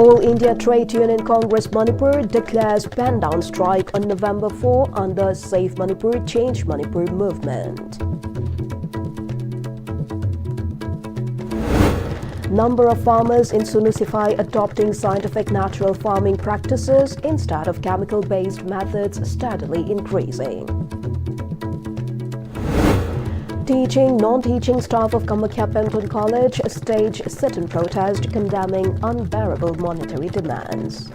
All India Trade Union Congress Manipur declares pen-down strike on November 4 under Save Manipur, Change Manipur movement. Number of farmers in Sunusify adopting scientific natural farming practices instead of chemical-based methods steadily increasing. Teaching, non-teaching staff of Kamakya Pemton College stage sit-in protest condemning unbearable monetary demands.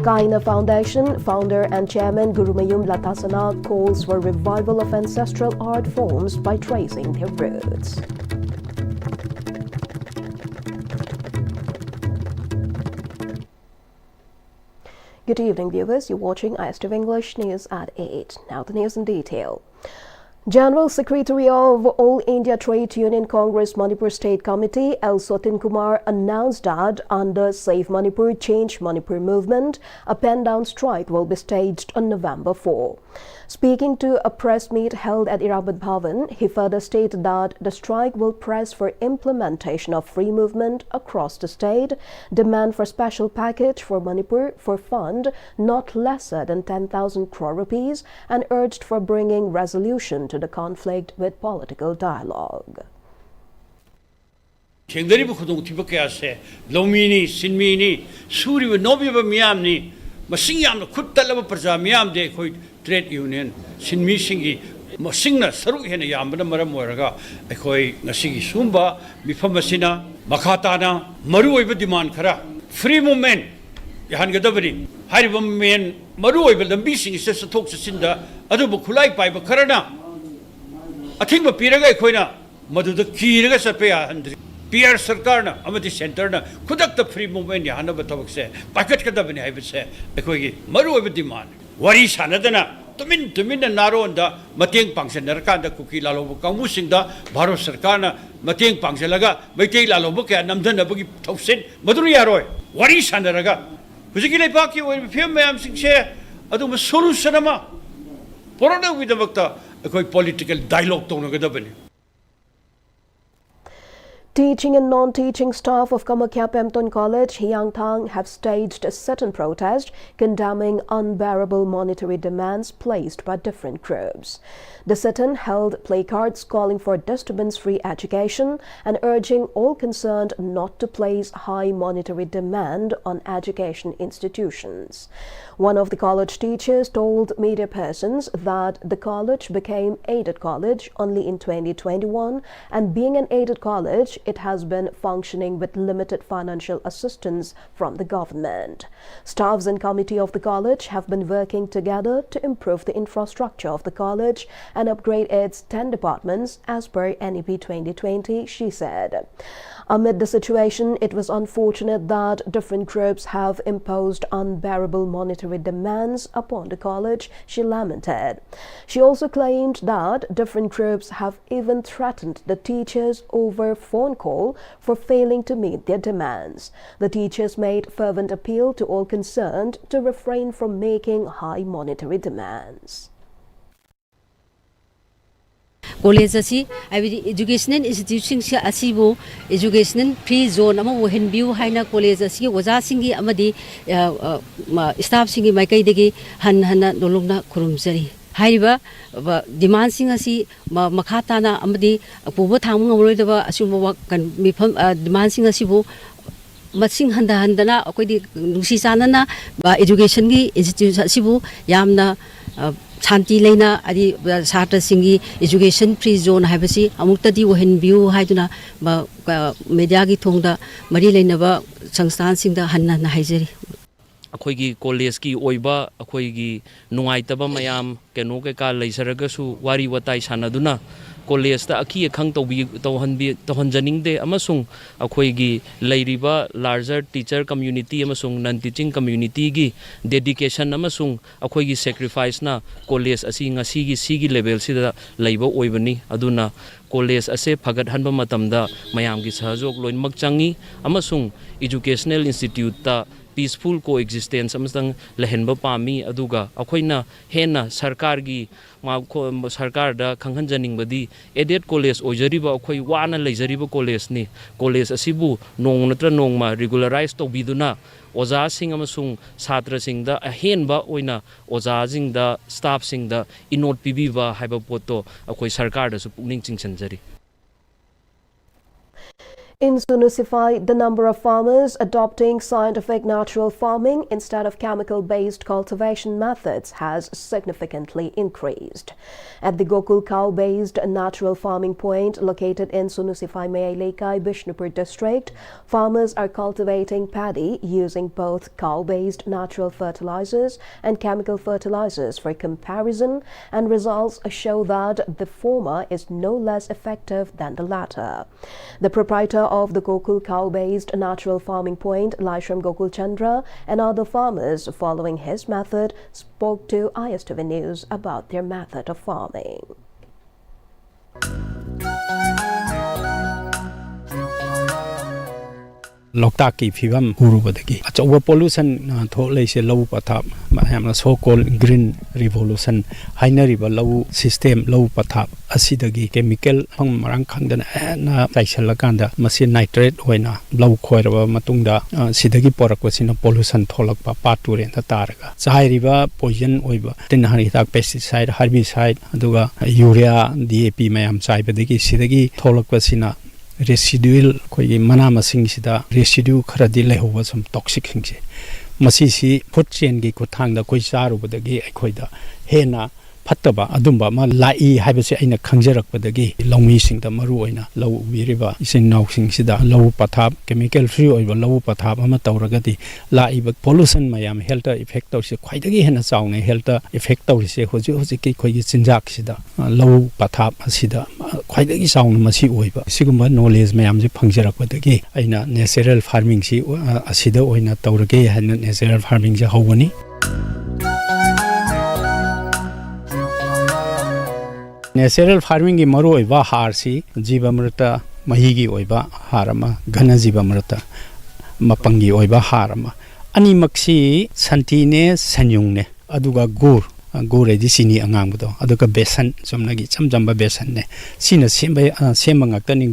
Kaina Foundation founder and chairman Gurumayum Latasana calls for revival of ancestral art forms by tracing their roots. Good evening, viewers. You're watching Istv English News at 8. Now the news in detail. General Secretary of All India Trade Union Congress Manipur State Committee L. Sotin Kumar announced that under Save Manipur, Change Manipur movement, a pen-down strike will be staged on November 4. Speaking to a press meet held at Irabad Bhavan, he further stated that the strike will press for implementation of free movement across the state, demand for special package for Manipur for fund not lesser than 10,000 crore rupees, and urged for bringing resolution to the conflict with political dialogue. Chengdari khudong thiba kya se lomini sinmini suri wa nobi ba miyam ni masing yam na khud talaba praja miyam de khoi trade union sinmi singi masing na saruk hena yam na maram moraga khoi ngasigi sumba mifam asina makhata na maru oiba demand khara free movement yahan gadabari hari ba men maru oiba lambi singi se sathok sinda adu bu khulai pai ba kharana athing ba piraga khoina madu da kiraga satpe ya handri PR Sarkarna, Amati Centerna, Kudak the free movement, Yana Batok, Packet Kadabin, I would say, Maru of demand. What is Hanadana? To mean the narrow and the Mating Panks and Narkanda Kuki Lalo Kamusinda, Baro Sarkana, Mating Pangselaga, Mate Lalobuka, and Namdana Bugi Topsin, Maduria Roy. What is Hanaraga? Physical Paki will be Mam Sing share, Adum Solu Sanama. Porona with the Vakta, a political dialogue to Nagadabani. Teaching and non-teaching staff of Kamakya Pemton College, Hyangthang, have staged a sit-in protest condemning unbearable monetary demands placed by different groups. The sit-in held placards calling for disturbance-free education and urging all concerned not to place high monetary demand on education institutions. One of the college teachers told media persons that the college became aided college only in 2021, and being an aided college, it has been functioning with limited financial assistance from the government. Staffs and committee of the college have been working together to improve the infrastructure of the college and upgrade its 10 departments as per NEP 2020, she said. Amid the situation, it was unfortunate that different groups have imposed unbearable monetary demands upon the college, she lamented. She also claimed that different groups have even threatened the teachers over phone call for failing to meet their demands. The teachers made fervent appeal to all concerned to refrain from making high monetary demands. College asi educational institutions asibu educational free zone ama wohen view haina college asi oja singi amadi staff singi maikai degi hana dolongna khurumjari haiba demand sing asi makhata na amadi pubo thang ngoroi daba asumba kan mifam demand sing asibu masing handana akoi nusi sanana education gi institute asibu yamna Chanti Lena Adi Sata Singi Education Free Zone Habasi, Amutadi Wohen View Haiduna, Mediagi Tonga, Marie Lenava, Sangstan Sing the Hanna Haizeri. Akoigi Koleski Oiba, Akoigi Nuaitaba Mayam, Kenoka Laseragasu, Wari Watai Sanaduna. College ta aki khang to hanjaning de amasung akhoi leiriba larger teacher community amasung non teaching community gi dedication amasung akhoi sacrifice na college asi ngasi gi sigi level sida leiba oibani aduna college ase phagat hanba matamda mayam gi sahajok loinmak changi amasung educational institute ta peaceful coexistence amastang lehenba pami aduga akhoina hena sarkar gi sarkar da khanghan janing badi aided college ojariba akhoi wana leijariba college ni college asibu nong natra nong ma regularize to biduna oja sing amasung satra sing da ahenba oina oja jing da staff sing da inot pibiba haiba poto akhoi sarkar da su pukning chingchanjari. In Sunusify, the number of farmers adopting scientific natural farming instead of chemical-based cultivation methods has significantly increased. At the Gokul cow-based natural farming point located in Sunusify Mayalekai, Bishnupur district, farmers are cultivating paddy using both cow-based natural fertilizers and chemical fertilizers for comparison, and results show that the former is no less effective than the latter. The proprietor of the Gokul cow-based natural farming point, Laishram Gokul Chandra, and other farmers following his method spoke to Pm-Istv News about their method of farming. Loktak ki phibam hurubadagi achawa pollution tholese low pathap mayamna so called green revolution hainariba low system low pathap asidagi chemical hong marang khangdana na taisalakanda masi nitrate hoina low khoiraba matungda sidagi porakosina pollution tholakpa paturen ta taraga chairiba poison oiba tinhari tak pesticide herbicide aduga urea DAP mayam chaibadagi sidagi tholakpasina residual koi mana masing sida residue kharadi lehowa some toxic thingse masisi food chain gi kuthang da koi charu badagi aikhoida hena fattaba adumba ma lai haibase aina khangjarak badagi lawmi sing da maru oina law wiriba ising naw sing sida law pathap chemical free oiba law pathap ama tawragadi lai ba pollution mayam health effect tawse khwaidagi hena chawnge health effect tawse hoji ki khoi gi chinjak sida law pathap asida khwaidagi chawna masi oiba sigumba knowledge mayam je phangjarak badagi aina natural farming si asida oina tawrage hena natural farming je hawani. Natural farming gi maru oiba har si jibamrata mahigi oiba harama ghana jibamrata mapangi oiba harama ani maksi santine sanyungne aduga gur edi sini angangbudo aduga besan somnagi chamjamba besan ne sina semba ngaktani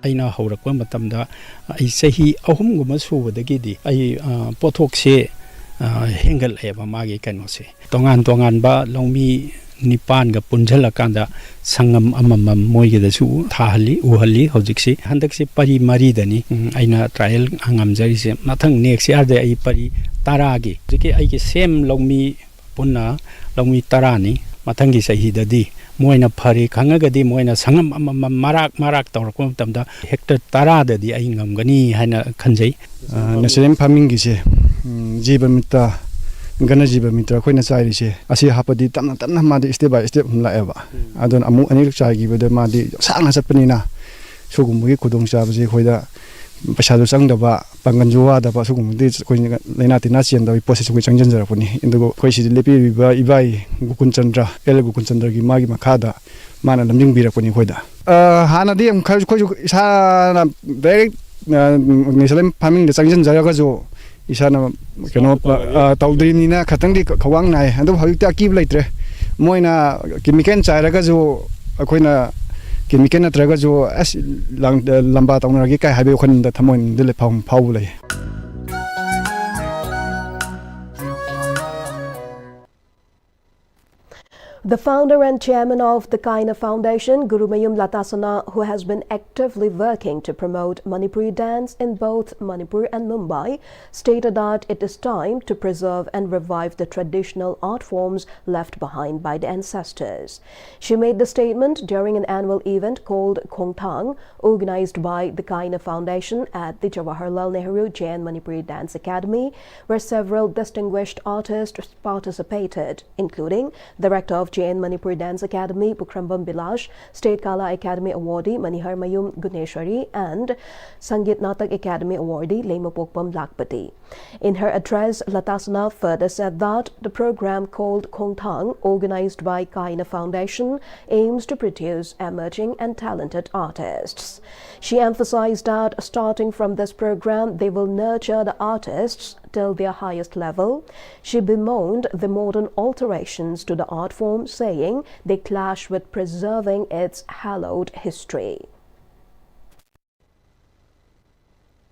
aina haurakwa matamda ai sahi ahum guma subadagi di ai pothok se hengal eba magi kanose tongan ba longmi nipan ga punjalakanda sangam amamam moige da su thahali uhali hojiksi handakse pari mari dani aina trial angam jari se mathang next year de ai pari taragi jike ai ke same longmi punna longmi tarani mathangi sahi dadi moina phari khangagadi moina sangam amamam marak tawrakwa tamda hectare tara dadi ai ngamgani haina khanjai natural farming gi se jiba mita gana jiba mita khoina chairi se asi hapadi tamna madi step by step laeba adon amu ani chai gi bada madi sangna chapnina sugumgi khudong chaba je khoida paisa do changdaba panganjuwa daba sugumdi khoina leina tina chen da process ko changjan jara puni indugo khoi si lepi ba ibai gukun chandra gi magi makhada mana namjing bira puni khoida hana di am khoi sa na direct natural farming de changjan jara ga jo isana keno tawdrinina khatangdi khawang nai adu hawikta kib laitre moina chemical chairaga jo akoina chemical natraga jo as lamba tawnaragi kai habe khon da thamoin dile phau lai. The founder and chairman of the Kaina Foundation, Gurumayum Latasana, who has been actively working to promote Manipuri dance in both Manipur and Mumbai, stated that it is time to preserve and revive the traditional art forms left behind by the ancestors. She made the statement during an annual event called Khongthang, organized by the Kaina Foundation at the Jawaharlal Nehru Jain Manipuri Dance Academy, where several distinguished artists participated, including Director of of Jain Manipur Dance Academy, Pukrambam Bilash, State Kala Academy awardee Manihar Mayum Guneshwari, and Sangeet Natak Academy awardee Lemapokpam Lakpati. In her address, Latasana further said that the program called Kongthang, organized by Kaina Foundation, aims to produce emerging and talented artists. She emphasized that starting from this program, they will nurture the artists till their highest level. She bemoaned the modern alterations to the art form, saying they clash with preserving its hallowed history.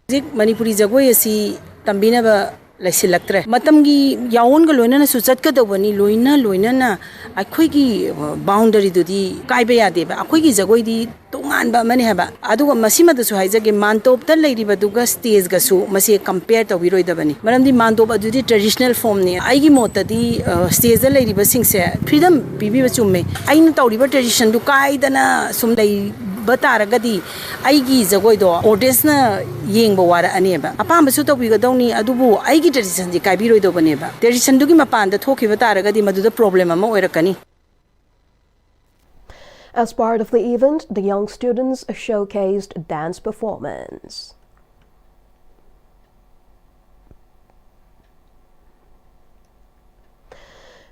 Manipuri jagoi asi tambina ba laisilaktre matamgi yaon ga loina na suchat ka dawani loina na akhoi gi boundary dudi kaiba yade ba akhoi gi jagoi di tongan ba mani haba aduga masima da su haijage mantop ta leiri ba duga stage ga su masi compare to wiroi da bani maramdi mantop adudi traditional form ni ai gi mota di stage da leiri ba singse freedom bibi ba chumme aina tawri ba tradition du kaidana sum lei bataragadi aigi jagoi do audience na yengba wara aneba apamba su tobi gadawni adubu aigi tradition ji kaibiroi do baneba tradition dugi mapan da thokiba taragadi maduda problem ama oirakani. As part of the event, the young students showcased dance performance.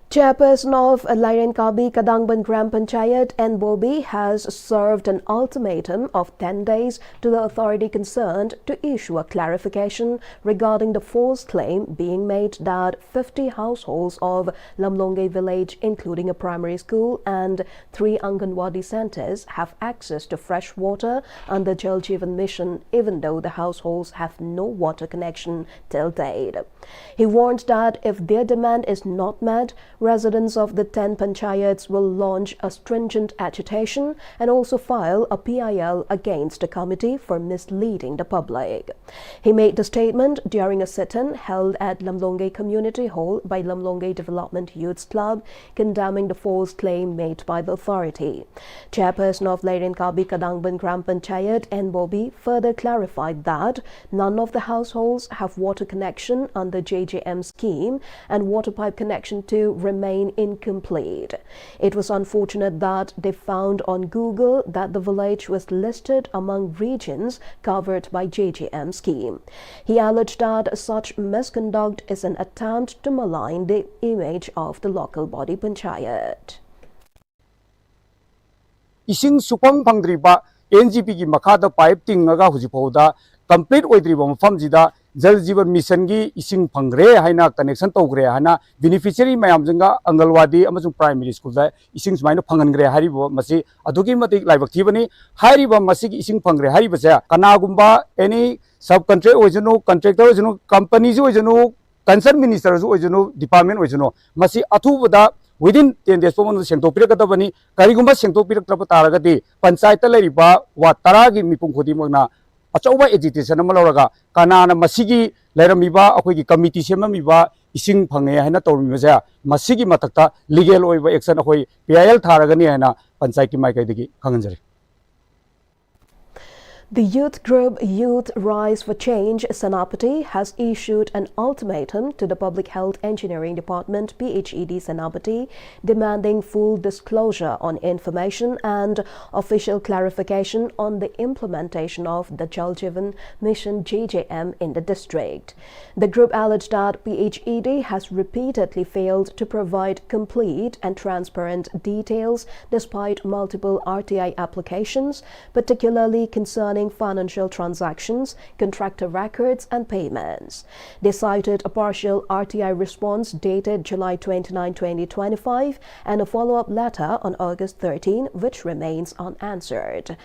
Chairperson of Lairenkabi Kadangban Gram Panchayat N. Bobi has served an ultimatum of 10 days to the authority concerned to issue a clarification regarding the false claim being made that 50 households of Lamlonge village, including a primary school and 3 Anganwadi centers, have access to fresh water under Jal Jeevan Mission, even though the households have no water connection till date. He warned that if their demand is not met, residents of the 10 panchayats will launch a stringent agitation and also file a PIL against the committee for misleading the public. He made the statement during a sit-in held at Lamlonge Community Hall by Lamlonge Development Youth Club, condemning the false claim made by the authority. Chairperson of Lairenkabi Kadangban Gram Panchayat N. Bobi further clarified that none of the households have water connection under JJM scheme and water pipe connection to remain incomplete. It was unfortunate that they found on Google that the village was listed among regions covered by JJM scheme. He alleged that such misconduct is an attempt to malign the image of the local body panchayat. Ising supang pangdriba NGP gi makada pipe tingaga hujipauda complete oidriba mafam jida Jal Jeevan Mission gi ising phangre haina connection togre hana beneficiary mayam janga Angalwadi amasung primary school da ising sumaina phangangre haribo masi adugi matik laibak thibani hariba masi gi ising phangre hariba sa kanagumba any subcontract ojunu contractor ojunu company ju ojunu concerned minister ju ojunu department ojunu masi athubuda within 10 days pomon sengto pirakadabani karigumba sengto piraktrapa taragadi panchayat leriba wa taragi mipung khodi magna achauba agitation ama lawraga kanana masigi lairamiba akhoi committee semamiba ising phange haina tawmiba masigi matakta legal oiba action akhoi PIL tharagani haina panchayat ki maikai digi khanganjari. The youth group Youth Rise for Change Senapati has issued an ultimatum to the Public Health Engineering Department PHED Senapati, demanding full disclosure on information and official clarification on the implementation of the Jal Jeevan Mission JJM in the district. The group alleged that PHED has repeatedly failed to provide complete and transparent details despite multiple RTI applications, particularly concerning financial transactions, contractor records and payments. They cited a partial RTI response dated July 29, 2025 and a follow-up letter on August 13 which remains unanswered.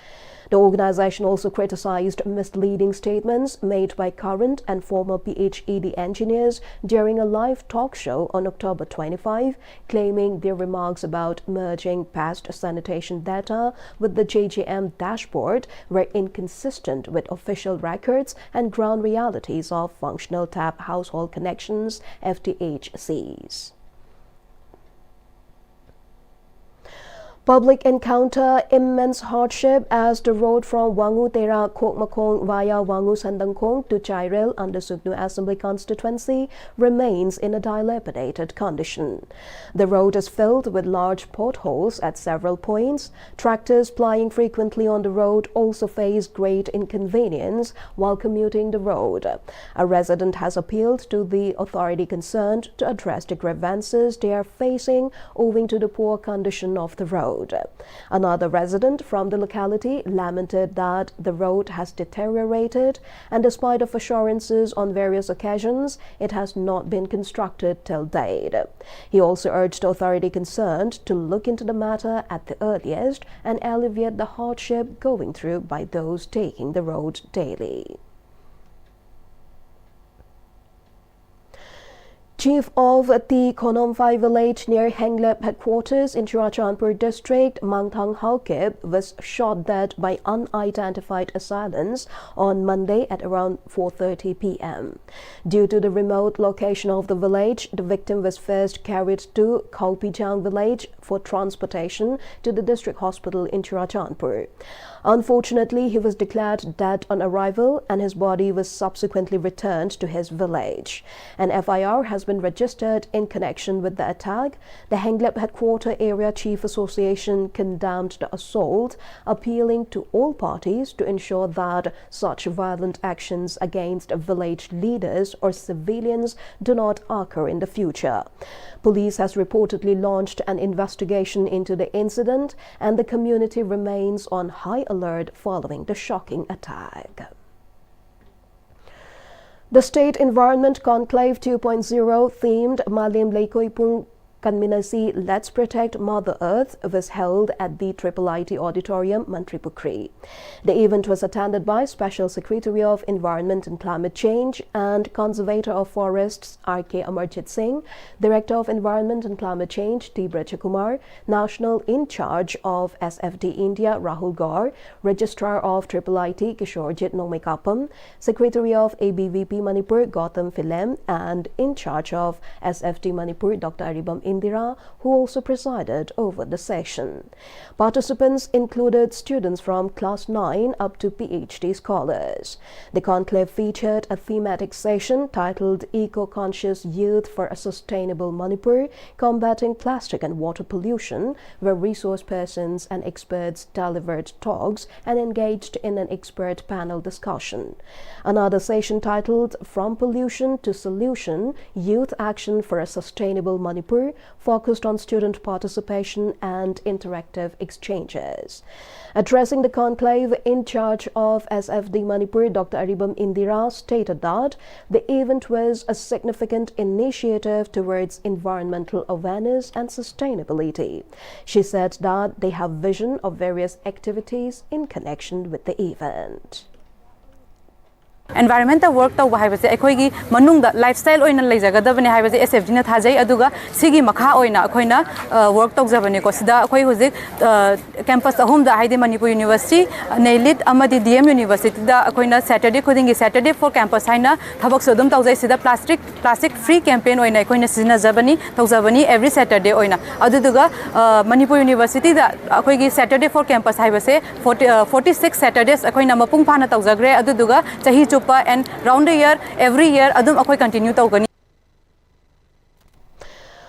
The organization also criticized misleading statements made by current and former PHED engineers during a live talk show on October 25, claiming their remarks about merging past sanitation data with the JJM dashboard were inconsistent with official records and ground realities of functional tap household connections (FTHCs). Public encounter immense hardship as the road from Wangu Tera Kokmakong via Wangu Sandangkong to Chairel under Suknu Assembly constituency remains in a dilapidated condition. The road is filled with large potholes at several points. Tractors plying frequently on the road also face great inconvenience while commuting the road. A resident has appealed to the authority concerned to address the grievances they are facing owing to the poor condition of the road. Another resident from the locality lamented that the road has deteriorated and despite of assurances on various occasions, it has not been constructed till date. He also urged the authority concerned to look into the matter at the earliest and alleviate the hardship going through by those taking the road daily. Chief of the Konomphai village near Henglep headquarters in Churachandpur district, Mangthang Haukip, was shot dead by unidentified assailants on Monday at around 4:30 p.m. Due to the remote location of the village, the victim was first carried to Kaupijang village for transportation to the district hospital in Churachandpur. Unfortunately, he was declared dead on arrival and his body was subsequently returned to his village. An FIR has been registered in connection with the attack. The Henglep Headquarter Area Chief Association condemned the assault, appealing to all parties to ensure that such violent actions against village leaders or civilians do not occur in the future. Police has reportedly launched an investigation into the incident and the community remains on high alert following the shocking attack. The State Environment Conclave 2.0 themed Malim Leikoipung Kanminasi Let's Protect Mother Earth was held at the IIIT Auditorium, Mantripukri. The event was attended by Special Secretary of Environment and Climate Change and Conservator of Forests R.K. Amarjit Singh, Director of Environment and Climate Change T. Brajakumar, National In Charge of SFD India Rahul Gaur, Registrar of IIIT Kishorjit Nomekapam, Secretary of ABVP Manipur Gautam Philem, and In Charge of SFD Manipur Dr. Aribam Indira, who also presided over the session. Participants included students from Class 9 up to PhD scholars. The conclave featured a thematic session titled Eco-Conscious Youth for a Sustainable Manipur, Combating Plastic and Water Pollution, where resource persons and experts delivered talks and engaged in an expert panel discussion. Another session titled From Pollution to Solution, Youth Action for a Sustainable Manipur, focused on student participation and interactive exchanges. Addressing the conclave, in charge of SFD Manipur, Dr. Aribam Indira, stated that the event was a significant initiative towards environmental awareness and sustainability. She said that they have vision of various activities in connection with the event. Environmental work tawba haibase akhoi manungda lifestyle oina leijagadabane haibase SFD na thajai aduga sigi makha oina akhoina work tawjabane ko sida akhoi hojik campus ahum da haide Manipur University Nailit amadi DM University da akhoina Saturday khudingi Saturday for campus haina thabak sodum tawjai sida plastic free campaign oina akhoina sina tawjabani every Saturday oina aduduga Manipur University da akhoi Saturday for campus haibase 46 Saturdays akhoina mapung phana tawjagre aduduga chahi and round the year, every year, adum akhoi continue tawgani.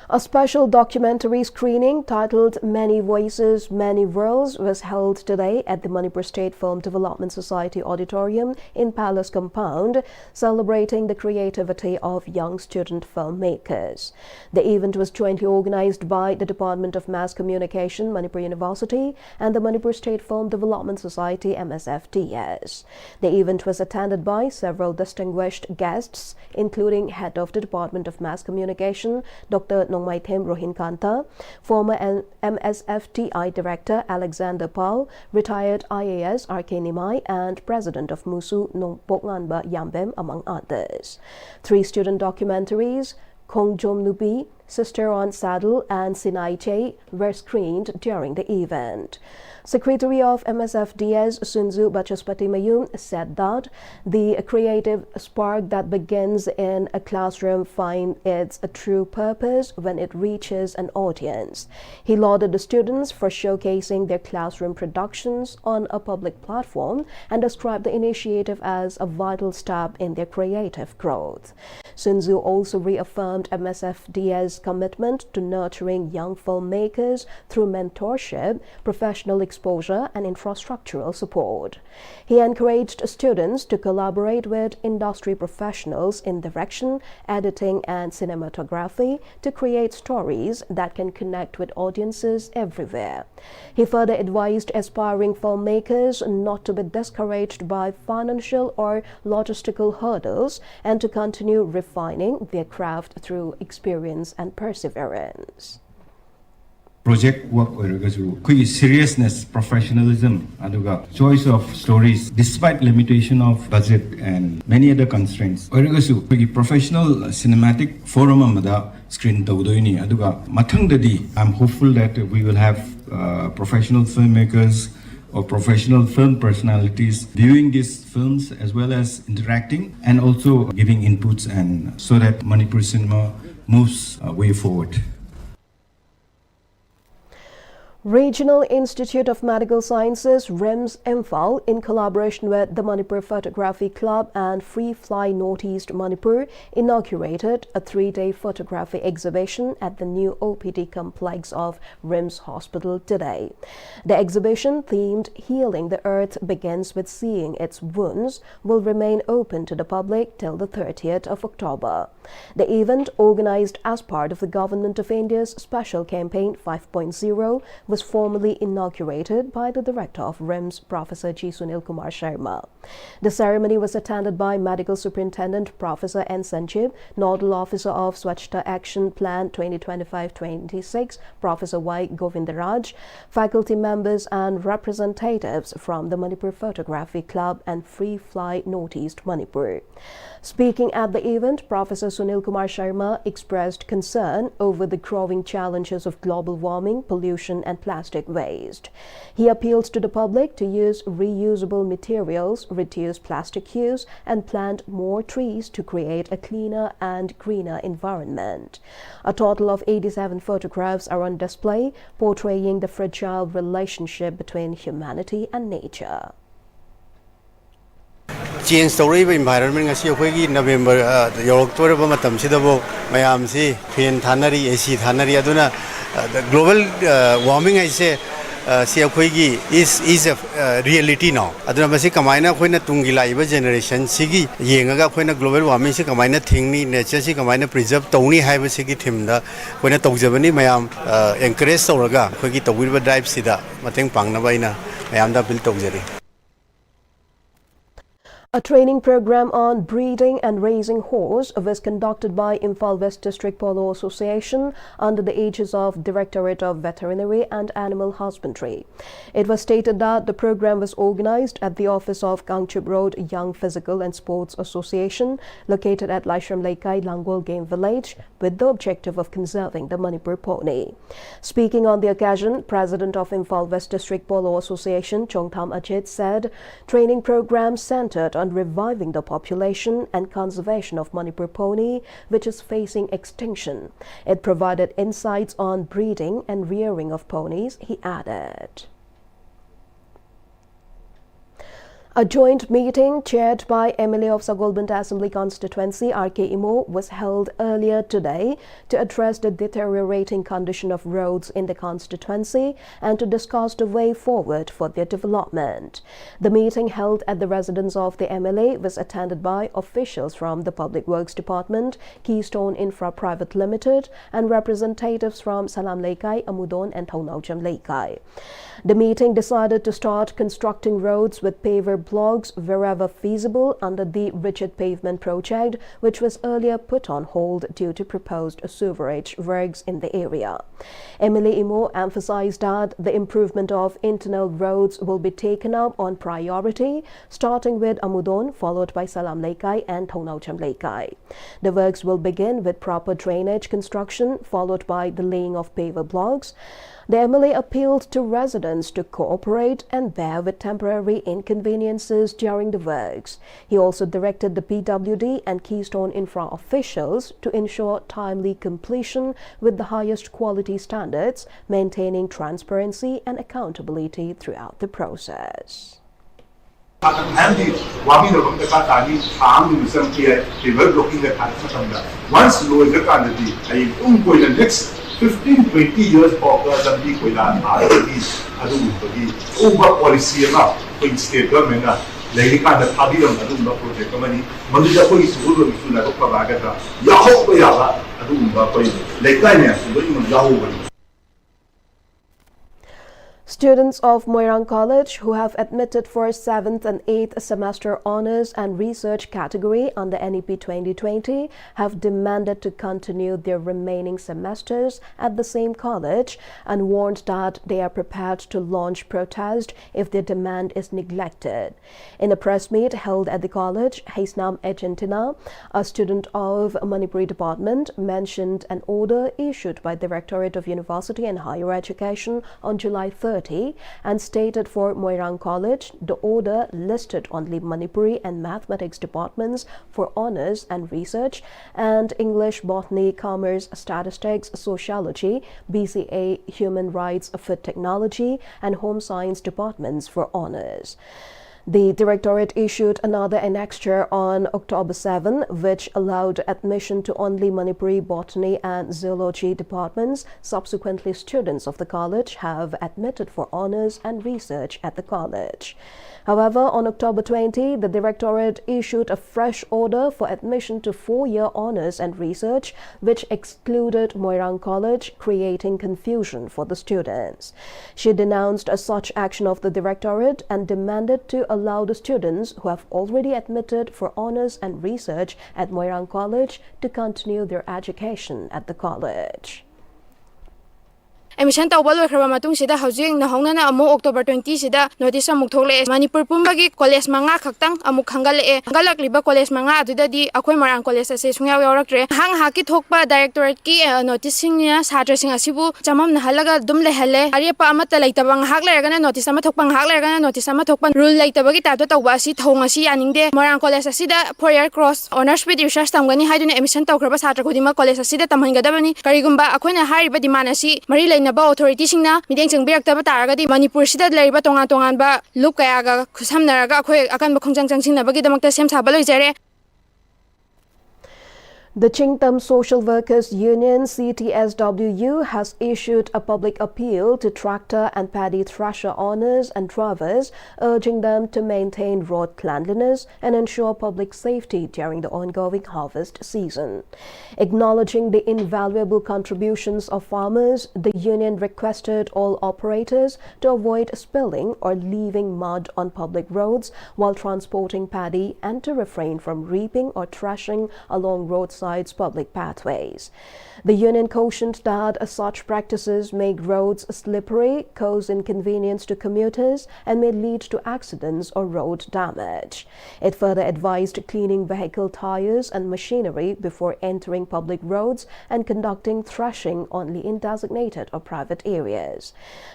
A special documentary screening titled Many Voices, Many Worlds was held today at the Manipur State Film Development Society Auditorium in Palace Compound, celebrating the creativity of young student filmmakers. The event was jointly organized by the Department of Mass Communication, Manipur University, and the Manipur State Film Development Society, MSFDS. The event was attended by several distinguished guests, including Head of the Department of Mass Communication, Dr. Nongmaithem Rohinkanta, former MSFTI Director Alexander Pal, retired IAS R.K. Nimai, and President of MUSU Nongpoknganba Yambem, among others. 3 student documentaries, Kongjom Nubi, Sister on Saddle and Sinai Che were screened during the event. Secretary of MSFDS Sunzu Bachaspati Mayum said that the creative spark that begins in a classroom finds its true purpose when it reaches an audience. He lauded the students for showcasing their classroom productions on a public platform and described the initiative as a vital step in their creative growth. Sunzu also reaffirmed MSFDS's commitment to nurturing young filmmakers through mentorship, professional exposure, and infrastructural support. He encouraged students to collaborate with industry professionals in direction, editing, and cinematography to create stories that can connect with audiences everywhere. He further advised aspiring filmmakers not to be discouraged by financial or logistical hurdles and to continue refining their craft through experience and perseverance. Project work seriousness, professionalism, aduga choice of stories despite limitation of budget and many other constraints. Professional cinematic forum amada screen tawdoini aduga mathangdadi I'm hopeful that we will have professional filmmakers or professional film personalities viewing these films as well as interacting and also giving inputs and so that Manipur cinema moves way forward. Regional Institute of Medical Sciences RIMS Imphal, in collaboration with the Manipur Photography Club and Free Fly Northeast Manipur, inaugurated a 3-day photography exhibition at the new OPD complex of RIMS Hospital today. The exhibition, themed Healing the Earth Begins with Seeing Its Wounds, will remain open to the public till the 30th of October. The event, organized as part of the Government of India's Special Campaign 5.0, was formally inaugurated by the Director of RIMS, Professor G. Sunil Kumar Sharma. The ceremony was attended by Medical Superintendent Professor N. Sanjeev, Nodal Officer of Swachhta Action Plan 2025-26, Professor Y. Govindaraj, faculty members and representatives from the Manipur Photography Club and Free Fly Northeast Manipur. Speaking at the event, Professor Sunil Kumar Sharma expressed concern over the growing challenges of global warming, pollution, and plastic waste. He appeals to the public to use reusable materials, reduce plastic use, and plant more trees to create a cleaner and greener environment. A total of 87 photographs are on display, portraying the fragile relationship between humanity and nature. Change story environment ngasi akhoi November yorok toraba matam sidabo mayam si fan thanari AC thanari aduna global warming aise si akhoi gi is a reality now aduna masi kamaina khoina tungi laiba generation sigi yengaga khoina global warming si kamaina thingni nature si kamaina preserve tawni haiba sigi thim da khoina tawjabani mayam encourage toraga khoi gi tawirba drive sida mateng pangna baina mayam da bil tawjari. A training program on breeding and raising horse was conducted by Imphal West District Polo Association under the aegis of Directorate of Veterinary and Animal Husbandry. It was stated that the program was organized at the office of Kangchup Road Young Physical and Sports Association, located at Laishram Laikai, Langol Game Village, with the objective of conserving the Manipur pony. Speaking on the occasion, President of Imphal West District Polo Association, Chongtham Ajit, said training programs centered on reviving the population and conservation of Manipur pony, which is facing extinction. It provided insights on breeding and rearing of ponies, he added. A joint meeting chaired by MLA of Sagolbanta Assembly Constituency R.K. Imo was held earlier today to address the deteriorating condition of roads in the constituency and to discuss the way forward for their development. The meeting, held at the residence of the MLA, was attended by officials from the Public Works Department, Keystone Infra Private Limited, and representatives from Salam Laikai, Amudon, and Thaunaujam Laikai. The meeting decided to start constructing roads with paver blocks wherever feasible under the rigid pavement project, which was earlier put on hold due to proposed sewerage works in the area. Emily Imo emphasized that the improvement of internal roads will be taken up on priority, starting with Amudon, followed by Salam Laikai and Thonaucham Laikai. The works will begin with proper drainage construction, followed by the laying of paver blocks. The MLA appealed to residents to cooperate and bear with temporary inconveniences during the works. He also directed the PWD and Keystone Infra officials to ensure timely completion with the highest quality standards, maintaining transparency and accountability throughout the process. Once 15-20 years of the Koilan over policy in state government, Ladikan the Tabium Adumba project, Manila Police will be like a Pavagata, Yahoo Yala, Adumba, Lakania, Yahoo. Students of Moirang College who have admitted for 7th and 8th semester honors and research category under NEP 2020 have demanded to continue their remaining semesters at the same college and warned that they are prepared to launch protest if their demand is neglected. In a press meet held at the college, Haisnam Argentina, a student of Manipuri Department, mentioned an order issued by the Directorate of University and Higher Education on July 30 and stated for Moirang College, the order listed only Manipuri and Mathematics departments for honors and research and English, Botany, Commerce, Statistics, Sociology, BCA, Human Rights, Food Technology and Home Science departments for honors. The Directorate issued another annexure on October 7, which allowed admission to only Manipuri, Botany and Zoology departments. Subsequently, students of the college have admitted for honors and research at the college. However, on October 20, the Directorate issued a fresh order for admission to 4-year honors and research, which excluded Moirang College, creating confusion for the students. She denounced such action of the Directorate and demanded to allow the students who have already admitted for honors and research at Moirang College to continue their education at the college. Emission tawbal khara matung sida housing na hongna na amo October 20 sida notice amuk thole Manipur pumbagi college manga khaktang amuk hangale hangalak liba college manga aduda di akhoi Marang college ase sungyaw yawrakre hang haki thokpa directorate ki notice singya satra sing asibu chamam na halaga dum lehale aripa amata leitabang hak leragana notice ama thokpang hak leragana notice ama thokpan rule leitabagi tato tawba asi thong asi yaningde Marang college asida 4-year cross honors with research tamgani haiduna emission tawkraba satra khudima college asida tamhangadabani karigumba akhoina hariba demand asi mari naba authority singna mideng changbirak taragadi Manipur sida leriba tongan ba loop kayaga khusamnaraga akhoi akan ba khongjang changsingnabagi damakta sem saba loijare. The Chingtam Social Workers Union CTSWU has issued a public appeal to tractor and paddy thrasher owners and drivers, urging them to maintain road cleanliness and ensure public safety during the ongoing harvest season. Acknowledging the invaluable contributions of farmers, the union requested all operators to avoid spilling or leaving mud on public roads while transporting paddy and to refrain from reaping or thrashing along roadside public pathways. The union cautioned that such practices make roads slippery, cause inconvenience to commuters, and may lead to accidents or road damage. It further advised cleaning vehicle tires and machinery before entering public roads and conducting thrashing only in designated or private areas.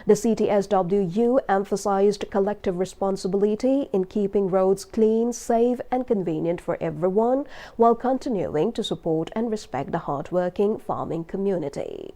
The CTSWU emphasized collective responsibility in keeping roads clean, safe, and convenient for everyone, while continuing to support and respect the hard-working farming community.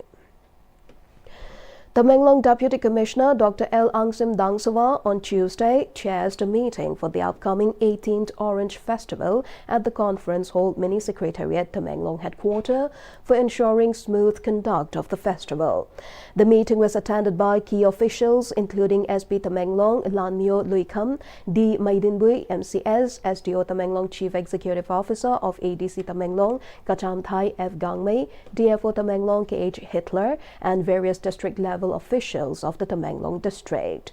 Tamenglong Deputy Commissioner Dr. L. Angsim Dangsawa on Tuesday chairs the meeting for the upcoming 18th Orange Festival at the Conference Hall Mini Secretariat Tamenglong Headquarters for ensuring smooth conduct of the festival. The meeting was attended by key officials including SP Tamenglong Lanmyo Luikam, D. Maidinbui MCS, SDO Tamenglong Chief Executive Officer of ADC Tamenglong, Kacham Thai F. Gangmei, DFO Tamenglong KH Hitler, and various district level level officials of the Tamenglong district.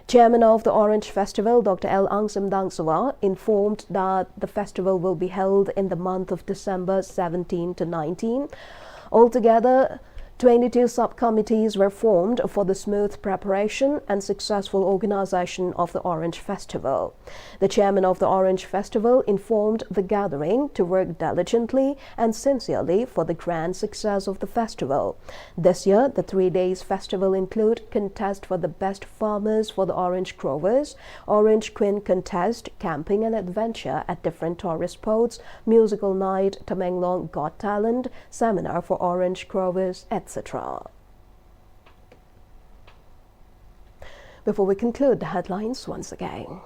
Chairman of the Orange Festival, Dr. L. Angsim Dangsawa, informed that the festival will be held in the month of December 17 to 19. Altogether, 22 subcommittees were formed for the smooth preparation and successful organization of the Orange Festival. The chairman of the Orange Festival informed the gathering to work diligently and sincerely for the grand success of the festival. This year, the 3 days festival include contest for the best farmers for the Orange Growers, Orange Queen contest, camping and adventure at different tourist spots, musical night, Tamenglong Got Talent, seminar for Orange Growers, etc. Before we conclude, the headlines once again.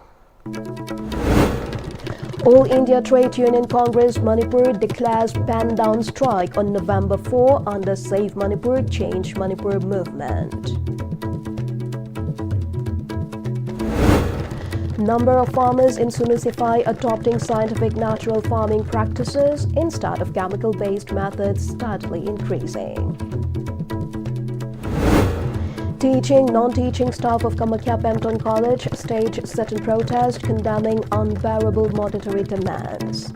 All India Trade Union Congress Manipur declares pen-down strike on November 4 under Save Manipur, Change Manipur movement. Number of farmers in Sunusify adopting scientific natural farming practices instead of chemical-based methods steadily increasing. Teaching, non-teaching staff of Kamakya Pemton College staged sit-in protest condemning unbearable monetary demands.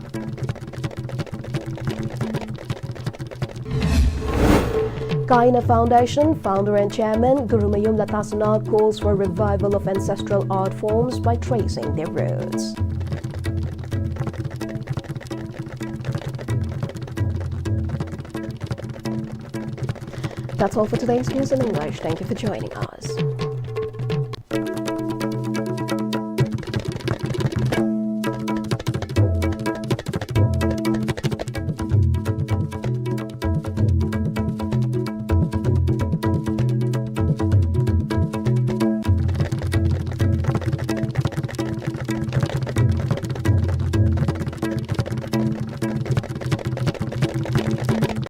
Kaina Foundation founder and chairman Gurumayum Latasana calls for revival of ancestral art forms by tracing their roots. That's all for today's news in English. Thank you for joining us.